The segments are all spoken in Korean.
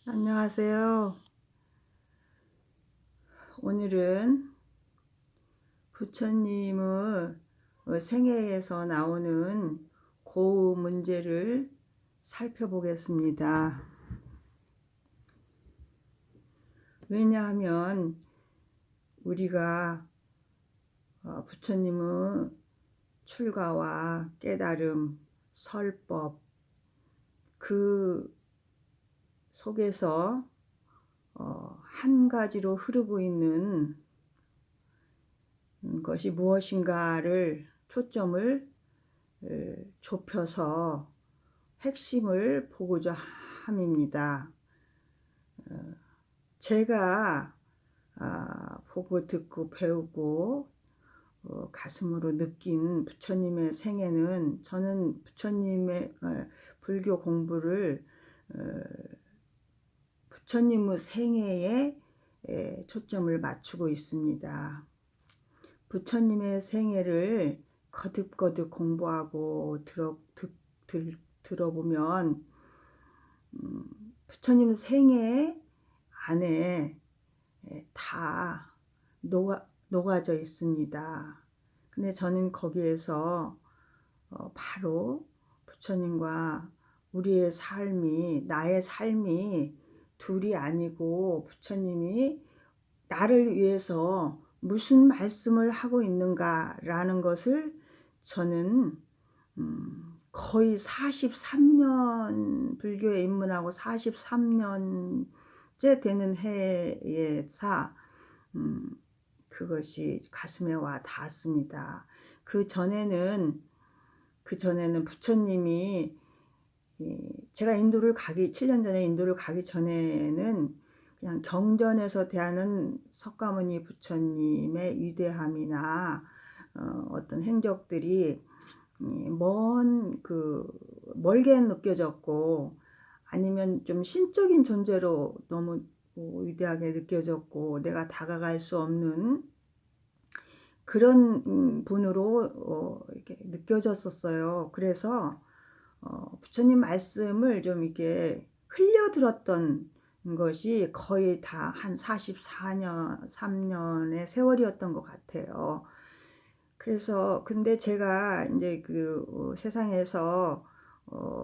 안녕하세요. 오늘은 부처님의 생애에서 나오는 고우 문제를 살펴보겠습니다. 왜냐하면 우리가 부처님의 출가와 깨달음, 설법 그 속에서 한 가지로 흐르고 있는 것이 무엇인가를 초점을 좁혀서 핵심을 보고자 함입니다. 제가 보고 듣고 배우고 가슴으로 느낀 부처님의 생애는, 저는 부처님의 불교 공부를 부처님의 생애에 초점을 맞추고 있습니다. 부처님의 생애를 거듭거듭 공부하고 들어보면 부처님 생애 안에 다 녹아져 있습니다. 근데 저는 거기에서 바로 부처님과 우리의 삶이, 나의 삶이 둘이 아니고 부처님이 나를 위해서 무슨 말씀을 하고 있는가라는 것을 저는 거의 43년 불교에 입문하고 43년째 되는 해에서 그것이 가슴에 와 닿았습니다. 그 전에는 부처님이, 제가 7년 전에 인도를 가기 전에는 그냥 경전에서 대하는 석가모니 부처님의 위대함이나 어떤 행적들이 멀게 느껴졌고, 아니면 좀 신적인 존재로 너무 위대하게 느껴졌고, 내가 다가갈 수 없는 그런 분으로 이렇게 느껴졌었어요. 그래서 부처님 말씀을 좀 이렇게 흘려 들었던 것이 거의 다 한 3년의 세월이었던 것 같아요. 그래서 근데 제가 이제 세상에서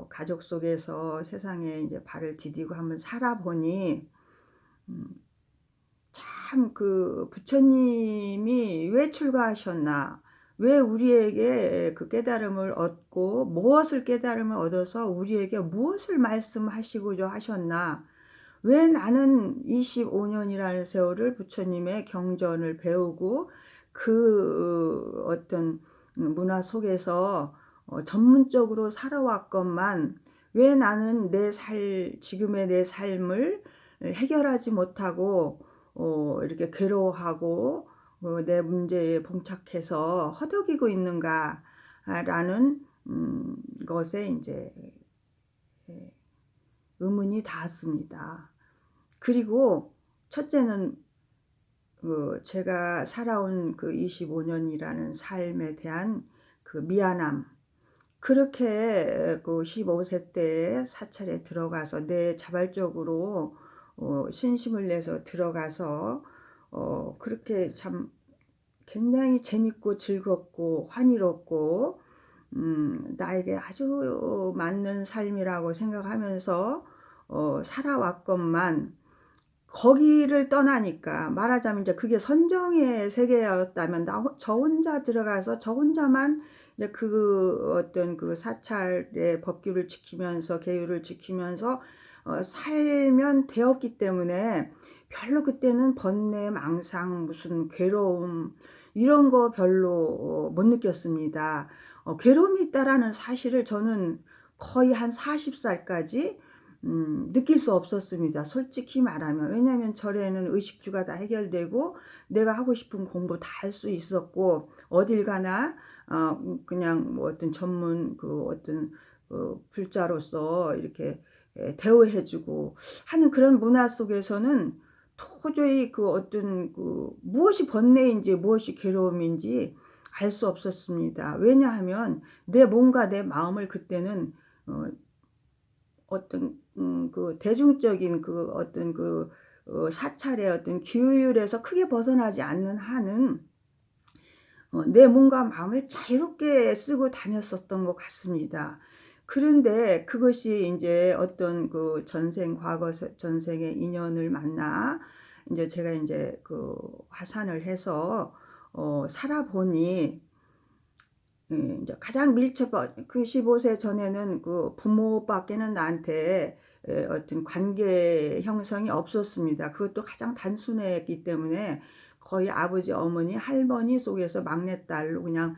가족 속에서 세상에 이제 발을 디디고 한번 살아보니 참 부처님이 왜 출가하셨나, 왜 우리에게 그 깨달음을 얻고, 무엇을 깨달음을 얻어서 우리에게 무엇을 말씀하시고자 하셨나, 왜 나는 25년이라는 세월을 부처님의 경전을 배우고 어떤 문화 속에서 전문적으로 살아왔건만, 왜 나는 지금의 내 삶을 해결하지 못하고 이렇게 괴로워하고 내 문제에 봉착해서 허덕이고 있는가라는 것에 이제 의문이 닿았습니다. 그리고 첫째는 제가 살아온 25년이라는 삶에 대한 미안함. 그렇게 15세 때 사찰에 들어가서 자발적으로 신심을 내서 들어가서 그렇게 참 굉장히 재밌고 즐겁고 환희롭고 나에게 아주 맞는 삶이라고 생각하면서 살아왔건만, 거기를 떠나니까, 말하자면 이제 그게 선정의 세계였다면 저 혼자 들어가서 저 혼자만 이제 어떤 사찰의 법규를 지키면서 계율을 지키면서 살면 되었기 때문에 별로 그때는 번뇌, 망상, 무슨 괴로움 이런 거 별로 못 느꼈습니다. 괴로움이 있다라는 사실을 저는 거의 한 40살까지 느낄 수 없었습니다. 솔직히 말하면. 왜냐하면 절에는 의식주가 다 해결되고 내가 하고 싶은 공부 다 할 수 있었고, 어딜 가나 그냥 뭐 어떤 전문 어떤 불자로서 이렇게 대우해주고 하는 그런 문화 속에서는 도저히 어떤 무엇이 번뇌인지 무엇이 괴로움인지 알 수 없었습니다. 왜냐하면 내 몸과 내 마음을 그때는 어떤 그 대중적인 그 어떤 그 사찰의 어떤 규율에서 크게 벗어나지 않는 한은 내 몸과 마음을 자유롭게 쓰고 다녔었던 것 같습니다. 그런데 그것이 인제 어떤 그 과거 전생의 인연을 만나 인제 제가 인제 그 화산을 해서 살아보니 인제 가장 밀접한 그 15세 전에는 그 부모밖에는 나한테 어떤 관계 형성이 없었습니다. 그것도 가장 단순했기 때문에 거의 아버지, 어머니, 할머니 속에서 막내딸로 그냥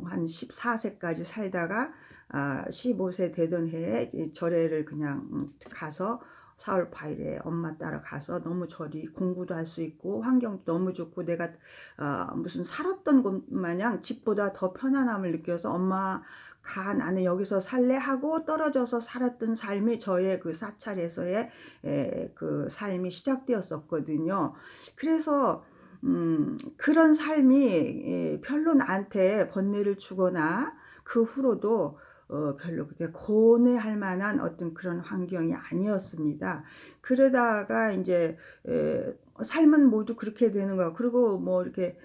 한 14세까지 살다가 15세 되던 해에 이제 절에를 그냥 가서 4월 8 일에 엄마 따라 가서 너무 절이 공부도 할 수 있고 환경도 너무 좋고 내가 무슨 살았던 곳 마냥 집보다 더 편안함을 느껴서 "엄마 가. 나는 여기서 살래." 하고 떨어져서 살았던 삶이 저의 그 사찰에서의 그 삶이 시작되었었거든요. 그래서 그런 삶이 별로 나한테 번뇌를 주거나 그 후로도 별로 그렇게 고뇌할 만한 어떤 그런 환경이 아니었습니다. 그러다가 인제 삶은 모두 그렇게 되는 거야. 그리고 뭐 이렇게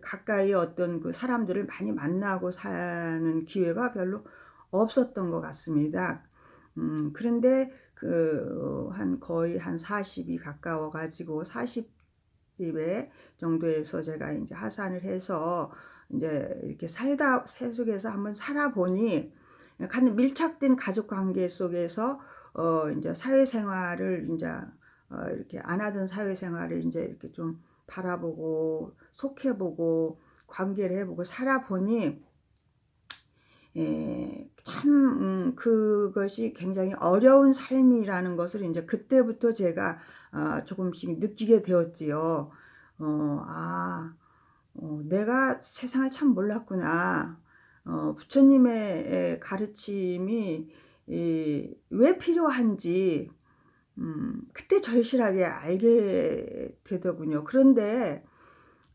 가까이 어떤 그 사람들을 많이 만나고 사는 기회가 별로 없었던 것 같습니다. 그런데 한 거의 한 40이 가까워 가지고 40대 정도에서 제가 인제 하산을 해서 인제 이렇게 살다 세속에서 한번 살아보니 가는 밀착된 가족 관계 속에서 인제 사회생활을 인제 이렇게 안 하던 사회생활을 인제 이렇게 좀 바라보고 속해 보고 관계를 해 보고 살아보니 참 그것이 굉장히 어려운 삶이라는 것을 인제 그때부터 제가 조금씩 느끼게 되었지요. '내가 세상을 참 몰랐구나. 부처님의 가르침이 왜 필요한지' 그때 절실하게 알게 되더군요. 그런데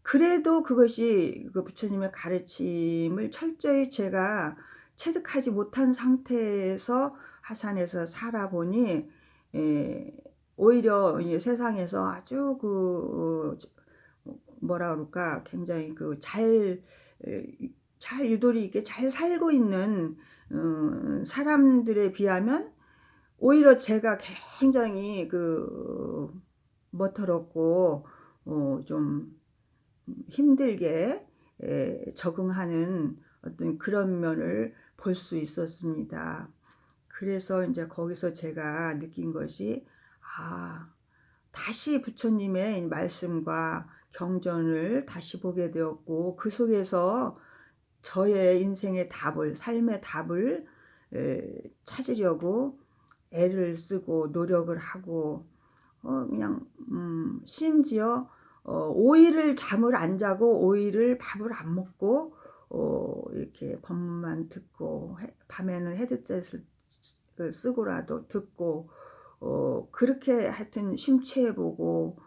그래도 그것이 그 부처님의 가르침을 철저히 제가 체득하지 못한 상태에서 하산해서 살아보니 오히려 이 세상에서 아주 뭐라 그럴까 굉장히 잘 유도리 있게 잘 살고 있는 사람들에 비하면 오히려 제가 굉장히 머터렀고 좀 힘들게 적응하는 어떤 그런 면을 볼 수 있었습니다. 그래서 인제 거기서 제가 느낀 것이 다시 부처님의 말씀과 경전을 다시 보게 되었고 그 속에서 저의 인생의 답을 삶의 답을 찾으려고 애를 쓰고 노력을 하고 그냥 심지어 5 일을 잠을 안 자고 5 일을 밥을 안 먹고 이렇게 법문만 듣고 밤에는 헤드셋을 쓰고라도 듣고 그렇게 하여튼 심취해 보고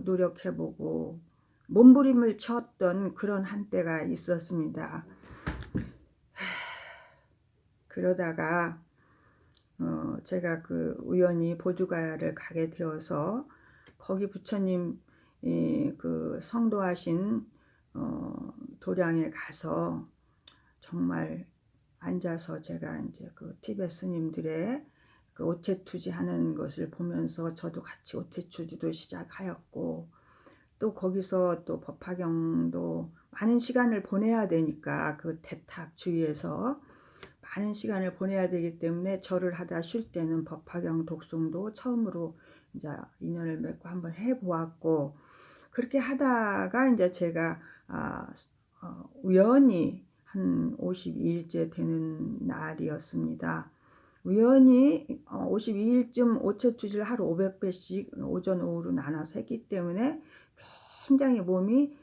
노력해 보고 몸부림을 쳤던 그런 한때가 있었습니다. 그러다가 제가 우연히 보두가야를 가게 되어서 거기 부처님 성도하신 도량에 가서 정말 앉아서 제가 인제 티베트 스님들의 오체투지 하는 것을 보면서 저도 같이 오체투지도 시작하였고 또 거기서 또 법화경도 많은 시간을 보내야 되니까 대탑 주위에서 많은 시간을 보내야 되기 때문에 절을 하다 쉴 때는 법화경 독송도 처음으로 인제 인연을 맺고 한번 해 보았고 그렇게 하다가 인제 제가 우연히 한 52일째 되는 날이었습니다. 우연히 52일쯤 오체투지를 하루 500배씩 오전 오후로 나눠서 했기 때문에 굉장히 몸이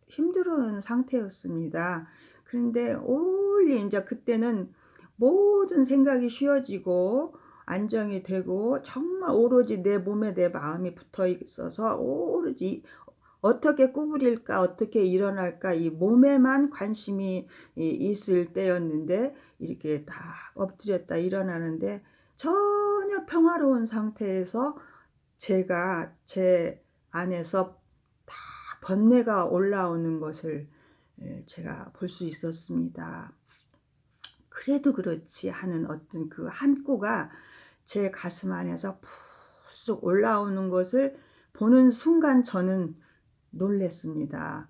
힘든 상태였습니다. 그런데 올리 인제 그때는 모든 생각이 쉬워지고 안정이 되고 정말 오로지 내 몸에 내 마음이 붙어 있어서 오로지 어떻게 구부릴까 어떻게 일어날까 이 몸에만 관심이 있을 때였는데 이렇게 딱 엎드렸다 일어나는데 전혀 평화로운 상태에서 제가 제 안에서 다 번뇌가 올라오는 것을 제가 볼 수 있었습니다. 그래도 그렇지 하는 어떤 그 한구가 제 가슴 안에서 푹 올라오는 것을 보는 순간 저는 놀랐습니다.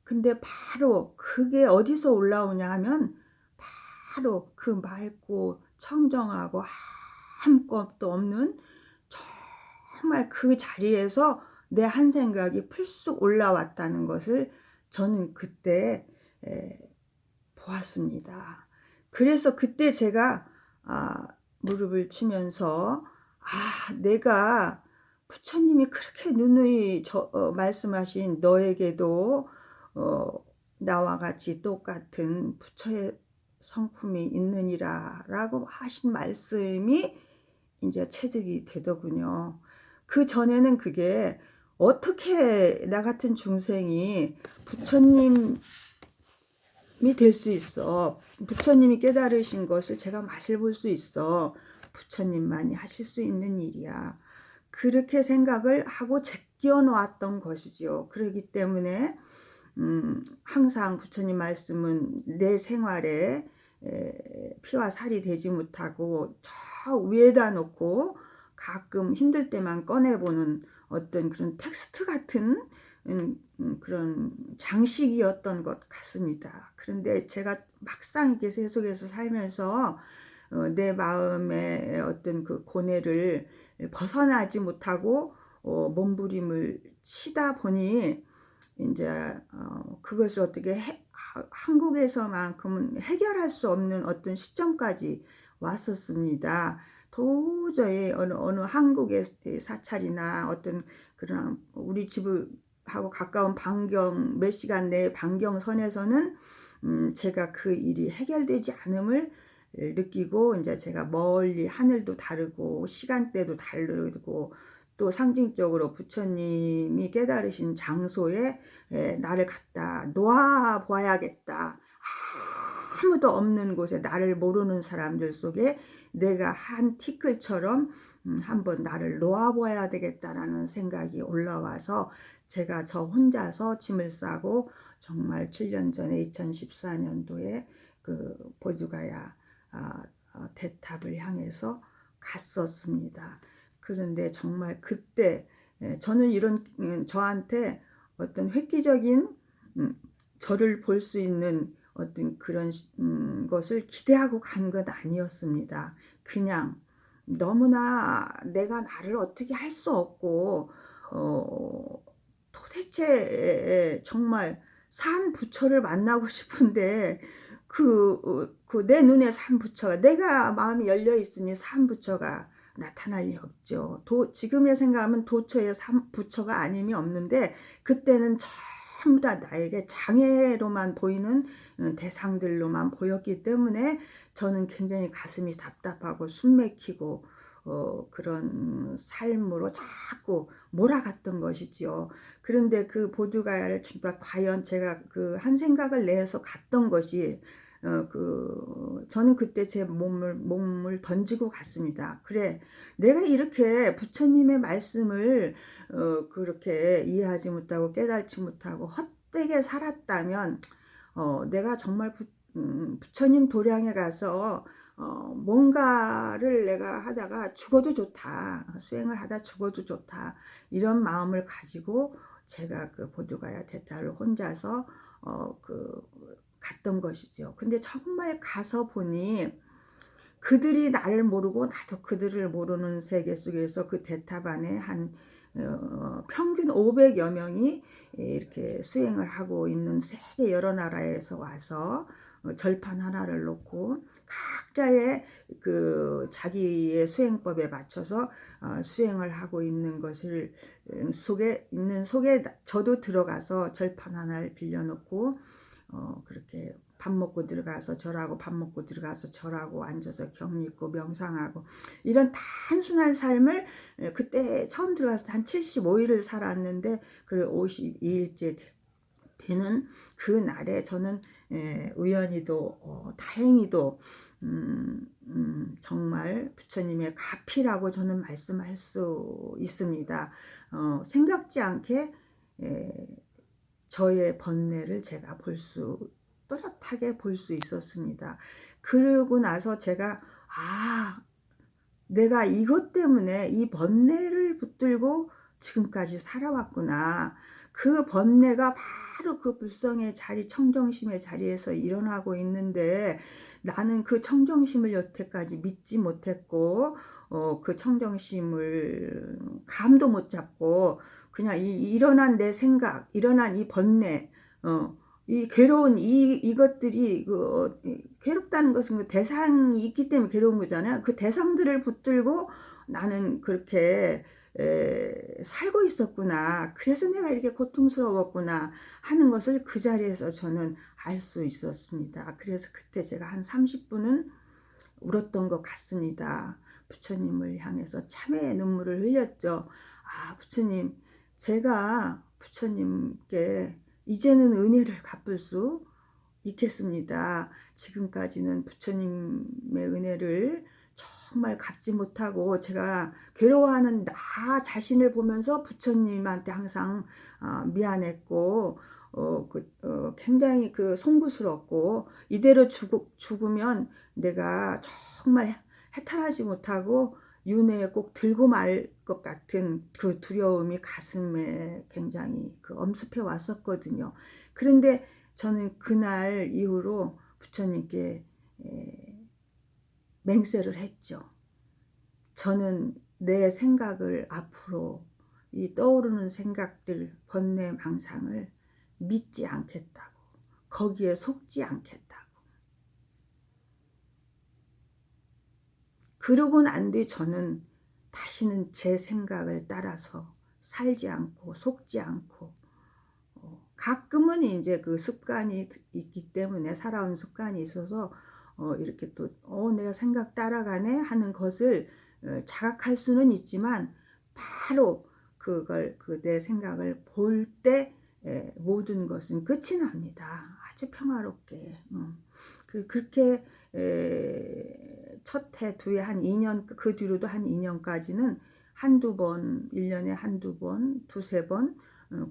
근데 바로 그게 어디서 올라오냐 하면 바로 그 맑고 청정하고 아무것도 없는 정말 그 자리에서 내 한 생각이 풀쑥 올라왔다는 것을 저는 그때 보았습니다. 그래서 그때 제가 무릎을 치면서 내가 부처님이 그렇게 누누이 말씀하신 너에게도 나와 같이 똑같은 부처의 성품이 있느니라 라고 하신 말씀이 이제 체득이 되더군요. 그전에는 그게 어떻게 나 같은 중생이 부처님이 될 수 있어. 부처님이 깨달으신 것을 제가 맛을 볼 수 있어. 부처님만이 하실 수 있는 일이야. 그렇게 생각을 하고 제껴 놓았던 것이지요. 그렇기 때문에 항상 부처님 말씀은 내 생활에 피와 살이 되지 못하고 저 위에다 놓고 가끔 힘들 때만 꺼내보는 어떤 그런 텍스트 같은 그런 장식이었던 것 같습니다. 그런데 제가 막상 이렇게 세속에서 살면서 내 마음의 어떤 그 고뇌를 벗어나지 못하고 몸부림을 치다 보니 이제 그것을 어떻게 한국에서만큼은 해결할 수 없는 어떤 시점까지 왔었습니다. 도저히 어느 한국의 사찰이나 어떤 그런 우리 집을 하고 가까운 반경 몇 시간 내 반경선에서는 제가 그 일이 해결되지 않음을 느끼고 이제 제가 멀리 하늘도 다르고 시간대도 다르고 또 상징적으로 부처님이 깨달으신 장소에 나를 갖다 놓아 봐야겠다. 아무도 없는 곳에 나를 모르는 사람들 속에 내가 한 티끌처럼 한번 나를 놓아 봐야 되겠다라는 생각이 올라와서 제가 저 혼자서 짐을 싸고 정말 7년 전에 2014년도에 그 보드가야 대탑을 향해서 갔었습니다. 그런데 정말 그때 저는 이런 저한테 어떤 획기적인 저를 볼 수 있는 어떤 그런 것을 기대하고 간 건 아니었습니다. 그냥 너무나 내가 나를 어떻게 할 수 없고 도대체 정말 산 부처를 만나고 싶은데 내 눈에 산 부처가 내가 마음이 열려 있으니 산 부처가 나타날 리 없죠. 지금의 생각하면 도처에 산 부처가 아님이 없는데 그때는 전부 다 나에게 장애로만 보이는 대상들로만 보였기 때문에 저는 굉장히 가슴이 답답하고 숨막히고 그런 삶으로 자꾸 몰아갔던 것이지요. 그런데 그 보드가야를 과연 제가 그 한 생각을 내서 갔던 것이 저는 그때 제 몸을 던지고 갔습니다. 그래, 내가 이렇게 부처님의 말씀을 그렇게 이해하지 못하고 깨닫지 못하고 헛되게 살았다면 내가 정말 부처님 도량에 가서 뭔가를 내가 하다가 죽어도 좋다. 수행을 하다 죽어도 좋다. 이런 마음을 가지고 제가 그 보드가야 대타를 혼자서 갔던 것이죠. 근데 정말 가서 보니 그들이 나를 모르고 나도 그들을 모르는 세계 속에서 그 대탑 안에 한 평균 500여 명이 이렇게 수행을 하고 있는 세계 여러 나라에서 와서 절판 하나를 놓고 각자의 그 자기의 수행법에 맞춰서 수행을 하고 있는 것을 속에 저도 들어가서 절판 하나를 빌려놓고 그렇게 밥 먹고 들어가서 절하고 밥 먹고 들어가서 절하고 앉아서 격리고 명상하고 이런 단순한 삶을 그때 처음 들어가서 한 75일을 살았는데 그 52일째 되는 그 날에 저는 우연히도 다행히도 정말 부처님의 가피라고 저는 말씀할 수 있습니다. 생각지 않게 저의 번뇌를 제가 또렷하게 볼 수 있었습니다. 그러고 나서 제가 내가 이것 때문에 이 번뇌를 붙들고 지금까지 살아왔구나. 그 번뇌가 바로 그 불성의 자리, 청정심의 자리에서 일어나고 있는데 나는 그 청정심을 여태까지 믿지 못했고 그 청정심을 감도 못 잡고 그냥 일어난 내 생각, 일어난 이 번뇌, 이 괴로운 이것들이 괴롭다는 것은 그 대상이 있기 때문에 괴로운 거잖아요. 그 대상들을 붙들고 나는 그렇게 살고 있었구나. 그래서 내가 이렇게 고통스러웠구나 하는 것을 그 자리에서 저는 알 수 있었습니다. 그래서 그때 제가 한 30분은 울었던 것 같습니다. 부처님을 향해서 참회의 눈물을 흘렸죠. 부처님, 제가 부처님께 이제는 은혜를 갚을 수 있겠습니다. 지금까지는 부처님의 은혜를 정말 갚지 못하고 제가 괴로워하는 나 자신을 보면서 부처님한테 항상 미안했고 굉장히 송구스럽고 이대로 죽으면 내가 정말 해탈하지 못하고 윤회에 꼭 들고 말 것 같은 그 두려움이 가슴에 굉장히 엄습해 왔었거든요. 그런데 저는 그날 이후로 부처님께 맹세를 했죠. 저는 내 생각을 앞으로 이 떠오르는 생각들, 번뇌, 망상을 믿지 않겠다고, 거기에 속지 않겠다고. 그러고 난 뒤 저는 다시는 제 생각을 따라서 살지 않고 속지 않고 가끔은 이제 그 습관이 있기 때문에 살아온 습관이 있어서 이렇게 또 내가 생각 따라가네 하는 것을 자각할 수는 있지만 바로 그걸 내 생각을 볼 때 모든 것은 끝이 납니다. 아주 평화롭게. 그렇게 첫 해, 두 해, 한 2년, 그 뒤로도 한 2년까지는 한두 번, 1년에 한두 번, 두세 번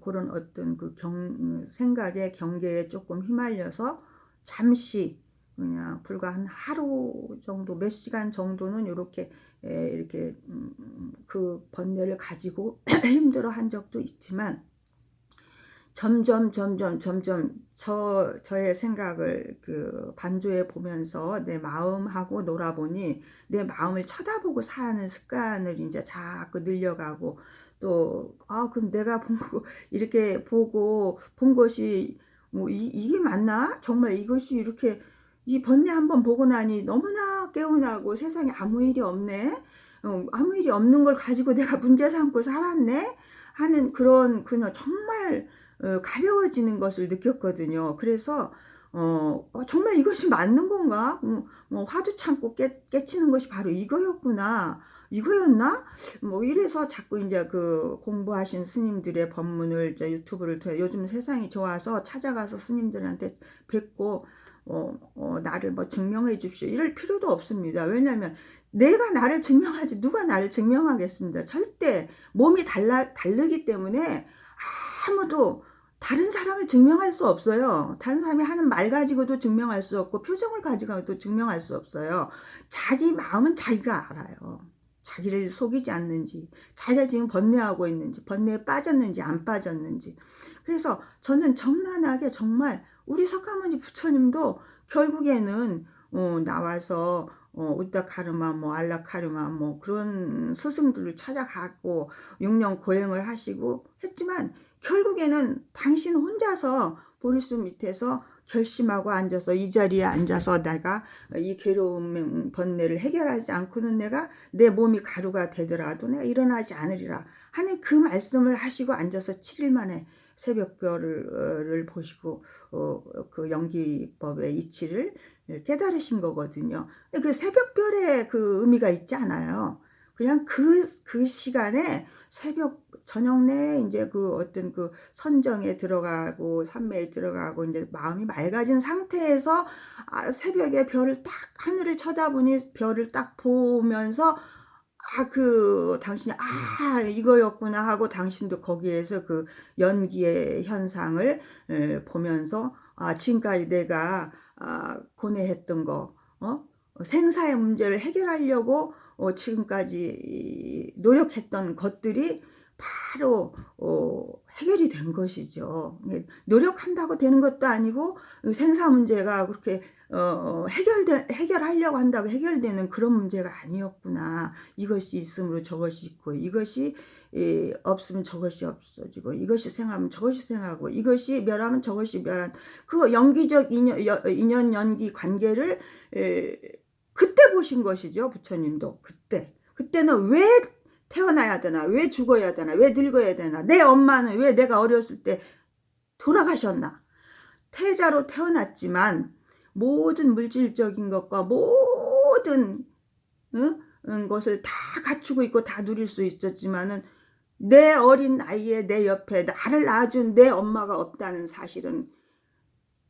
그런 어떤 생각의 경계에 조금 휘말려서 잠시 그냥 불과 한 하루 정도, 몇 시간 정도는 이렇게 그 번뇌를 가지고 힘들어 한 적도 있지만 점점 저의 생각을 반조해 보면서 내 마음하고 놀아보니 내 마음을 쳐다보고 사는 습관을 이제 자꾸 늘려가고 또 그럼 내가 이렇게 보고 본 것이 뭐 이게 맞나? 정말 이것이 이렇게 이 번뇌 한번 보고 나니 너무나 개운하고 세상에 아무 일이 없네. 아무 일이 없는 걸 가지고 내가 문제 삼고 살았네 하는 그런 그냥 정말 가벼워지는 것을 느꼈거든요. 그래서 정말 이것이 맞는 건가? 화두 참고 깨치는 것이 바로 이거였구나. 이거였나? 이래서 자꾸 이제 공부하신 스님들의 법문을 이제 유튜브를 통해 요즘 세상이 좋아서 찾아가서 스님들한테 뵙고 나를 증명해 줍시오. 이럴 필요도 없습니다. 왜냐하면 내가 나를 증명하지 누가 나를 증명하겠습니다. 절대 몸이 다르기 때문에 아무도 다른 사람을 증명할 수 없어요. 다른 사람이 하는 말 가지고도 증명할 수 없고 표정을 가지고도 증명할 수 없어요. 자기 마음은 자기가 알아요. 자기를 속이지 않는지, 자기가 지금 번뇌하고 있는지, 번뇌에 빠졌는지 안 빠졌는지. 그래서 저는 정난하게 정말 우리 석가모니 부처님도 결국에는 나와서 우다카르마, 알라카르마 그런 스승들을 찾아가고 6년 고행을 하시고 했지만 결국에는 당신 혼자서 보리수 밑에서 결심하고 앉아서 이 자리에 앉아서 내가 이 괴로움 번뇌를 해결하지 않고는 내가 내 몸이 가루가 되더라도 내가 일어나지 않으리라 하는 그 말씀을 하시고 앉아서 7일 만에 새벽별을 보시고 그 연기법의 이치를 깨달으신 거거든요. 근데 그 새벽별의 그 의미가 있지 않아요. 그냥 그 시간에 새벽 저녁 내에 이제 그 어떤 그 선정에 들어가고 산매에 들어가고 이제 마음이 맑아진 상태에서 새벽에 별을 딱 하늘을 쳐다보니 별을 딱 보면서 당신이 이거였구나 하고 당신도 거기에서 그 연기의 현상을 보면서 지금까지 내가 고뇌했던 거, 생사의 문제를 해결하려고 지금까지 노력했던 것들이 바로 해결이 된 것이죠. 노력한다고 되는 것도 아니고 생사 문제가 그렇게 해결하려고 한다고 해결되는 그런 문제가 아니었구나. 이것이 있으므로 저것이 있고, 이것이 없으면 저것이 없어지고, 이것이 생하면 저것이 생하고, 이것이 멸하면 저것이 멸한 그 연기적 인연 연기 관계를 그때 보신 것이죠. 부처님도 그때는 왜 태어나야 되나, 왜 죽어야 되나, 왜 늙어야 되나, 내 엄마는 왜 내가 어렸을 때 돌아가셨나. 태자로 태어났지만 모든 물질적인 것과 모든 것을 다 갖추고 있고 다 누릴 수 있었지만은 내 어린 나이에 내 옆에 나를 낳아준 내 엄마가 없다는 사실은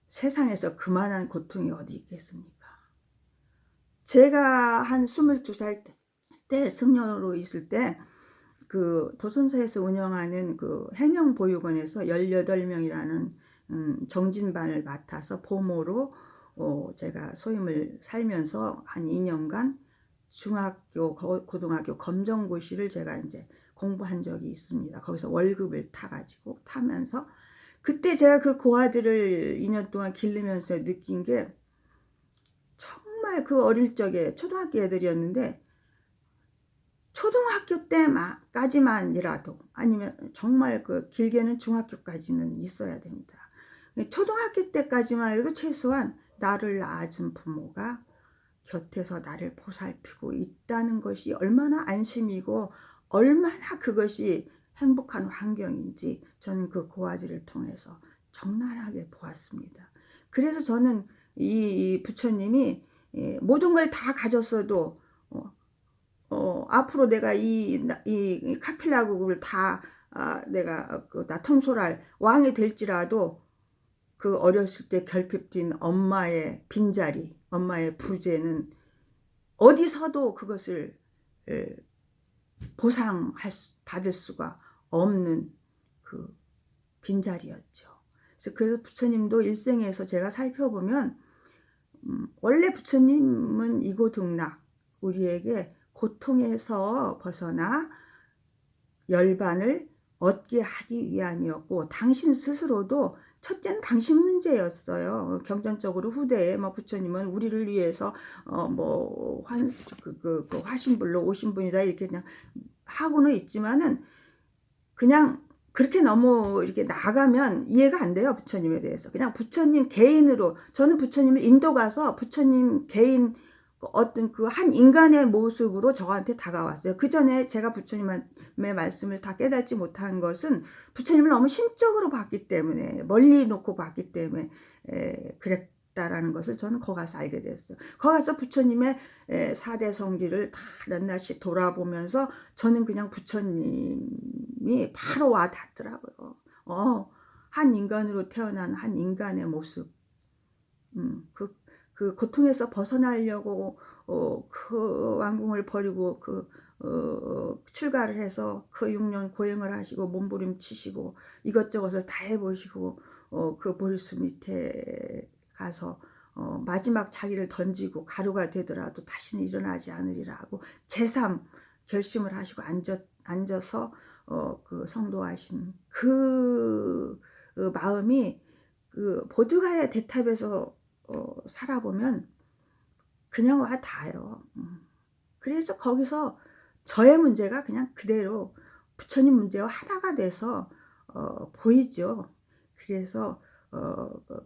세상에서 그만한 고통이 어디 있겠습니까? 제가 한 22살 때 승려로 있을 때 그 도선사에서 운영하는 그 해명보육원에서 18명이라는 정진반을 맡아서 보모로 제가 소임을 살면서 한 2년간 중학교, 고등학교 검정고시를 제가 이제 공부한 적이 있습니다. 거기서 월급을 타면서 그때 제가 그 고아들을 2년 동안 기르면서 느낀 게 정말 그 어릴 적에 초등학교 애들이었는데 초등학교 때까지만이라도 아니면 정말 그 길게는 중학교까지는 있어야 됩니다. 초등학교 때까지만 해도 최소한 나를 낳아준 부모가 곁에서 나를 보살피고 있다는 것이 얼마나 안심이고 얼마나 그것이 행복한 환경인지 저는 그 고아들을 통해서 적나라하게 보았습니다. 그래서 저는 이 부처님이 모든 걸 다 가졌어도 앞으로 내가 이 카필라국을 다 내가 다 통솔할 왕이 될지라도 그 어렸을 때 결핍된 엄마의 빈자리, 엄마의 부재는 어디서도 그것을 받을 수가 없는 그 빈자리였죠. 그래서 부처님도 일생에서 제가 살펴보면 원래 부처님은 이고등락 우리에게 고통에서 벗어나 열반을 얻게 하기 위함이었고 당신 스스로도 첫째는 당신 문제였어요. 경전적으로 후대에 부처님은 우리를 위해서 화신불로 오신 분이다 이렇게 그냥 하고는 있지만은 그냥 그렇게 너무 이렇게 나가면 이해가 안 돼요. 부처님에 대해서 그냥 부처님 개인으로 저는 부처님을 인도 가서 부처님 개인 어떤 그 한 인간의 모습으로 저한테 다가왔어요. 그 전에 제가 부처님의 말씀을 다 깨닫지 못한 것은 부처님을 너무 심적으로 봤기 때문에 멀리 놓고 봤기 때문에 그랬다라는 것을 저는 거기 가서 알게 됐어요. 거기 가서 부처님의 4대 성질을 다 낱낱이 돌아보면서 저는 그냥 부처님이 바로 와 닿더라고요. 한 인간으로 태어난 한 인간의 모습. 그 고통에서 벗어나려고 그 왕궁을 버리고 출가를 해서 그 6년 고행을 하시고 몸부림치시고 이것저것을 다 해보시고 그 보리수 밑에 가서 마지막 자기를 던지고 가루가 되더라도 다시는 일어나지 않으리라 하고 제3 결심을 하시고 앉아서 그 성도하신 그 마음이 그 보드가의 대탑에서 살아보면 그냥 와 닿아요. 그래서 거기서 저의 문제가 그냥 그대로 부처님 문제와 하나가 돼서 보이죠. 그래서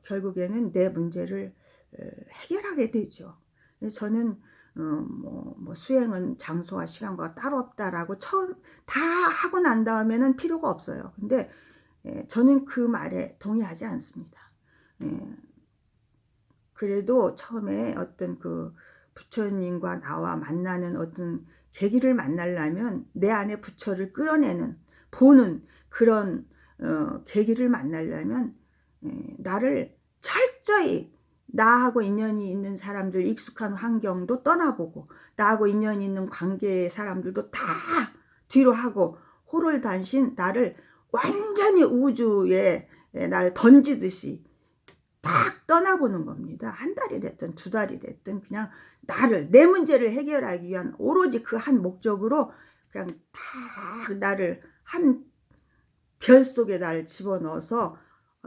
결국에는 내 문제를 해결하게 되죠. 저는 수행은 장소와 시간과 따로 없다라고 처음 다 하고 난 다음에는 필요가 없어요. 근데 저는 그 말에 동의하지 않습니다. 그래도 처음에 어떤 그 부처님과 나와 만나는 어떤 계기를 만나려면 내 안에 부처를 끌어내는 보는 그런 계기를 만나려면 나를 철저히 나하고 인연이 있는 사람들, 익숙한 환경도 떠나보고 나하고 인연이 있는 관계의 사람들도 다 뒤로 하고 호롤단신 나를 완전히 우주에 나를 던지듯이 딱 떠나보는 겁니다. 한 달이 됐든 두 달이 됐든 그냥 나를, 내 문제를 해결하기 위한 오로지 그 한 목적으로 그냥 딱 나를 한 별 속에 나를 집어넣어서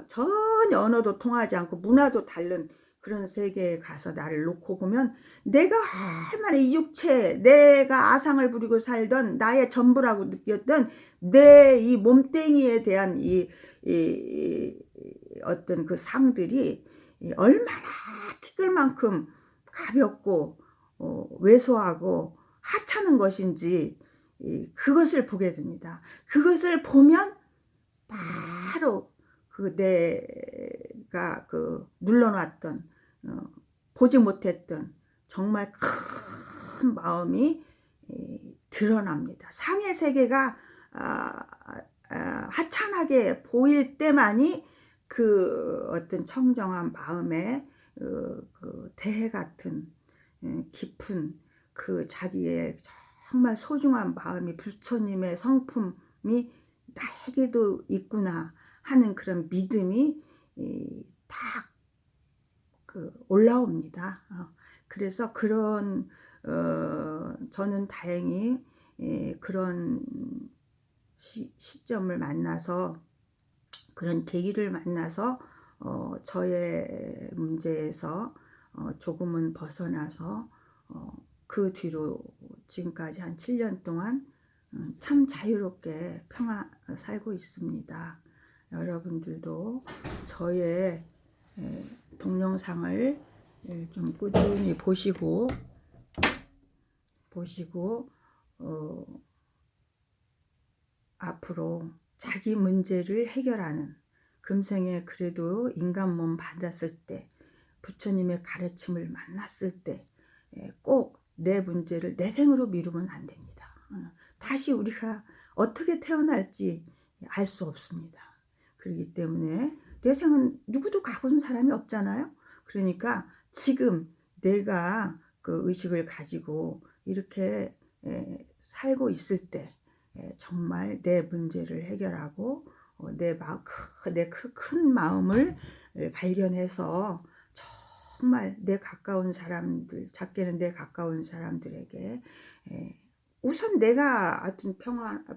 전혀 언어도 통하지 않고 문화도 다른 그런 세계에 가서 나를 놓고 보면 내가 얼마나 이 육체, 내가 아상을 부리고 살던 나의 전부라고 느꼈던 내 이 몸뚱이에 대한 이 어떤 그 상들이 얼마나 티끌만큼 가볍고 왜소하고 하찮은 것인지 그것을 보게 됩니다. 그것을 보면 바로 그 내가 그 눌러놨던 보지 못했던 정말 큰 마음이 드러납니다. 상의 세계가 하찮하게 보일 때만이 그 어떤 청정한 마음에 그 대해 같은 깊은 그 자기의 정말 소중한 마음이 부처님의 성품이 나에게도 있구나 하는 그런 믿음이 딱 그 올라옵니다. 그래서 그런 저는 다행히 그런 시점을 만나서 그런 계기를 만나서 저의 문제에서 조금은 벗어나서 그 뒤로 지금까지 한 7년 동안 참 자유롭게 살고 있습니다. 여러분들도 저의 동영상을 좀 꾸준히 보시고 앞으로 자기 문제를 해결하는, 금생에 그래도 인간 몸 받았을 때 부처님의 가르침을 만났을 때 꼭 내 문제를 내 생으로 미루면 안 됩니다. 다시 우리가 어떻게 태어날지 알 수 없습니다. 그렇기 때문에 내 생은 누구도 가본 사람이 없잖아요. 그러니까 지금 내가 그 의식을 가지고 이렇게 살고 있을 때 정말 내 문제를 해결하고 내 큰 마음을 발견해서 정말 내 가까운 사람들, 작게는 내 가까운 사람들에게 우선 내가 하여튼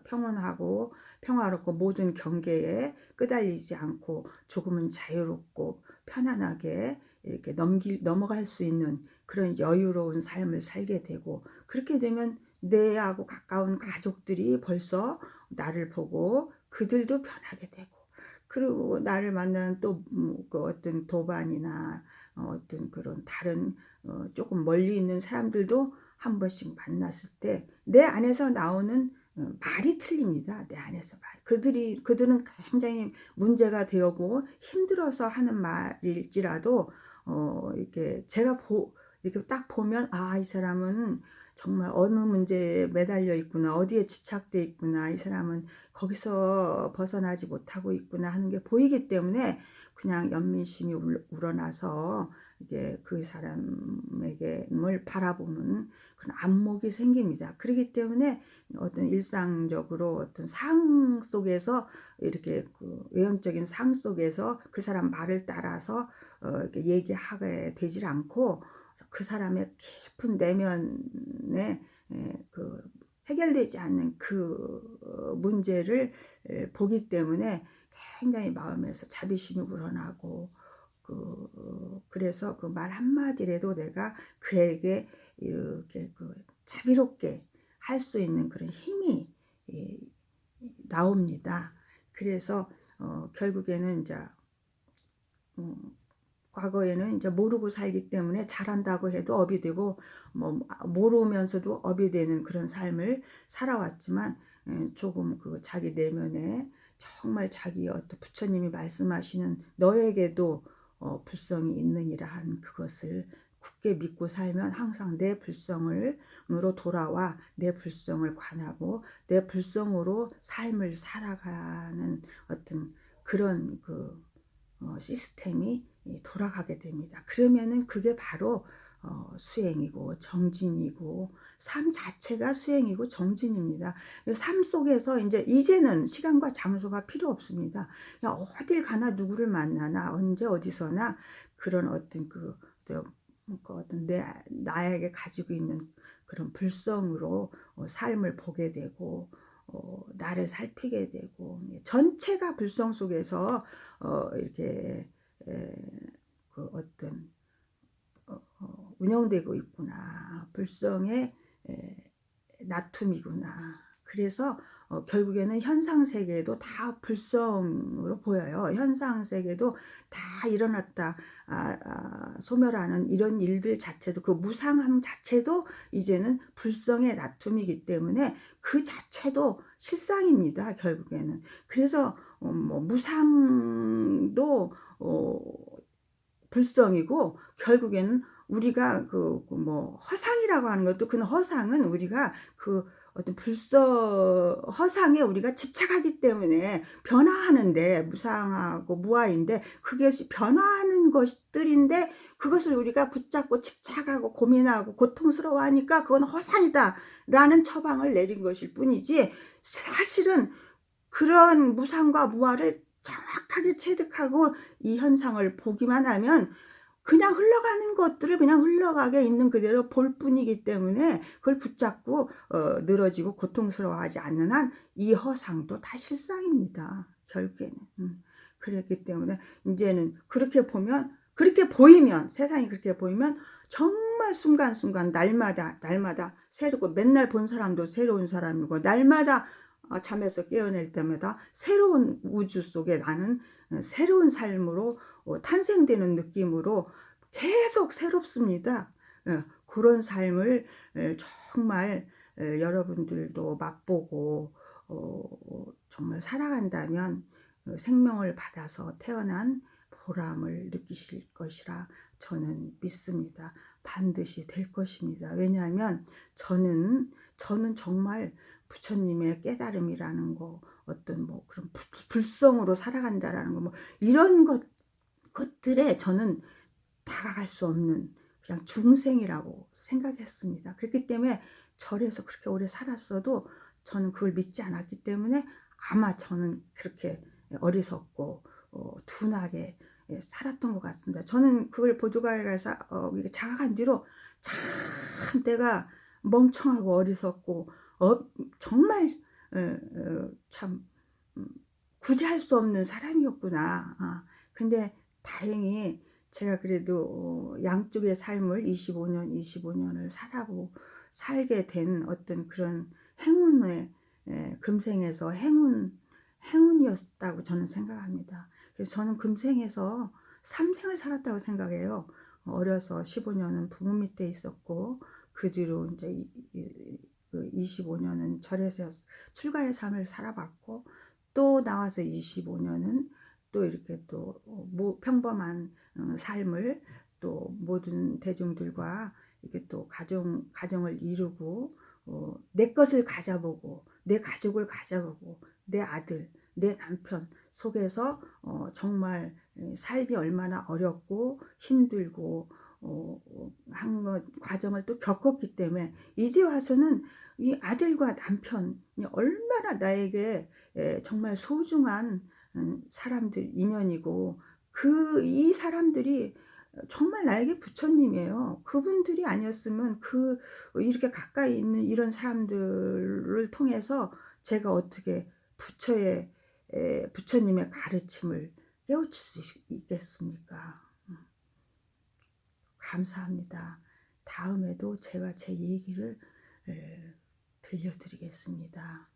평온하고 평화롭고 모든 경계에 끄달리지 않고 조금은 자유롭고 편안하게 이렇게 넘어갈 수 있는 그런 여유로운 삶을 살게 되고, 그렇게 되면 내하고 가까운 가족들이 벌써 나를 보고 그들도 변하게 되고, 그리고 나를 만나는 또 그 어떤 도반이나 어떤 그런 다른 조금 멀리 있는 사람들도 한 번씩 만났을 때 내 안에서 나오는 말이 틀립니다. 내 안에서 말. 그들은 굉장히 문제가 되고 힘들어서 하는 말일지라도 이렇게 제가 이렇게 딱 보면 이 사람은 정말 어느 문제에 매달려 있구나, 어디에 집착돼 있구나, 이 사람은 거기서 벗어나지 못하고 있구나 하는 게 보이기 때문에 그냥 연민심이 우러나서 이게 그 사람에게를 바라보는 그런 안목이 생깁니다. 그렇기 때문에 어떤 일상적으로 어떤 상 속에서 이렇게 그 외형적인 상 속에서 그 사람 말을 따라서 이렇게 얘기하게 되질 않고 그 사람의 깊은 내면에 그 해결되지 않는 그 문제를 보기 때문에 굉장히 마음에서 자비심이 우러나고 그래서 그 말 한마디라도 내가 그에게 이렇게 그 자비롭게 할 수 있는 그런 힘이 나옵니다. 그래서 결국에는 이제 과거에는 이제 모르고 살기 때문에 잘한다고 해도 업이 되고 모르면서도 업이 되는 그런 삶을 살아왔지만 조금 그 자기 내면에 정말 자기 어떤 부처님이 말씀하시는 너에게도 불성이 있느니라 한 그것을 굳게 믿고 살면 항상 내 불성을 불성으로 돌아와 내 불성을 관하고 내 불성으로 삶을 살아가는 어떤 그런 시스템이 돌아가게 됩니다. 그러면은 그게 바로 수행이고 정진이고 삶 자체가 수행이고 정진입니다. 삶 속에서 이제는 시간과 장소가 필요 없습니다. 그냥 어딜 가나 누구를 만나나 언제 어디서나 그런 어떤 어떤 나에게 가지고 있는 그런 불성으로 삶을 보게 되고 나를 살피게 되고 전체가 불성 속에서 이렇게 어떤 운영되고 있구나. 불성의 나툼이구나. 그래서 결국에는 현상세계도 다 불성으로 보여요. 현상세계도 다 일어났다 소멸하는 이런 일들 자체도 그 무상함 자체도 이제는 불성의 나툼이기 때문에 그 자체도 실상입니다. 결국에는. 그래서 무상도 불성이고 결국에는 우리가 허상이라고 하는 것도 그 허상은 우리가 어떤 허상에 우리가 집착하기 때문에 변화하는데 무상하고 무아인데 그것이 변화하는 것들인데 그것을 우리가 붙잡고 집착하고 고민하고 고통스러워하니까 그건 허상이다 라는 처방을 내린 것일 뿐이지 사실은 그런 무상과 무아를 정확하게 체득하고 이 현상을 보기만 하면 그냥 흘러가는 것들을 그냥 흘러가게 있는 그대로 볼 뿐이기 때문에 그걸 붙잡고 늘어지고 고통스러워하지 않는 한 이 허상도 다 실상입니다. 결국에는. 그렇기 때문에 이제는 그렇게 보이면 세상이 그렇게 보이면 정말 순간순간 날마다 새롭고 맨날 본 사람도 새로운 사람이고 날마다 잠에서 깨어날 때마다 새로운 우주 속에 나는 새로운 삶으로 탄생되는 느낌으로 계속 새롭습니다. 그런 삶을 정말 여러분들도 맛보고 정말 살아간다면 생명을 받아서 태어난 보람을 느끼실 것이라 저는 믿습니다. 반드시 될 것입니다. 왜냐하면 저는 정말 부처님의 깨달음이라는 거 어떤 그런 불성으로 살아간다라는 거 이런 것들에 저는 다가갈 수 없는 그냥 중생이라고 생각했습니다. 그렇기 때문에 절에서 그렇게 오래 살았어도 저는 그걸 믿지 않았기 때문에 아마 저는 그렇게 어리석고 둔하게 살았던 것 같습니다. 저는 그걸 보조가에 가서 자각한 뒤로 참 내가 멍청하고 어리석고 정말 참 구제할 수 없는 사람이었구나. 근데 다행히 제가 그래도 양쪽의 삶을 25년을 살게 된 어떤 그런 행운의 금생에서 행운이었다고 저는 생각합니다. 그래서 저는 금생에서 3생을 살았다고 생각해요. 어려서 15년은 부모 밑에 있었고 그 뒤로 이제 25년은 절에서 출가의 삶을 살아봤고 또 나와서 25년은 또 이렇게 또 평범한 삶을 또 모든 대중들과 이렇게 또 가정을 이루고 내 것을 가져보고 내 가족을 가져보고 내 아들 내 남편 속에서 정말 삶이 얼마나 어렵고 힘들고 과정을 또 겪었기 때문에 이제 와서는 이 아들과 남편이 얼마나 나에게 정말 소중한 사람들 인연이고 이 사람들이 정말 나에게 부처님이에요. 그분들이 아니었으면 이렇게 가까이 있는 이런 사람들을 통해서 제가 어떻게 부처님의 가르침을 깨우칠 수 있겠습니까? 감사합니다. 다음에도 제가 제 얘기를 들려드리겠습니다.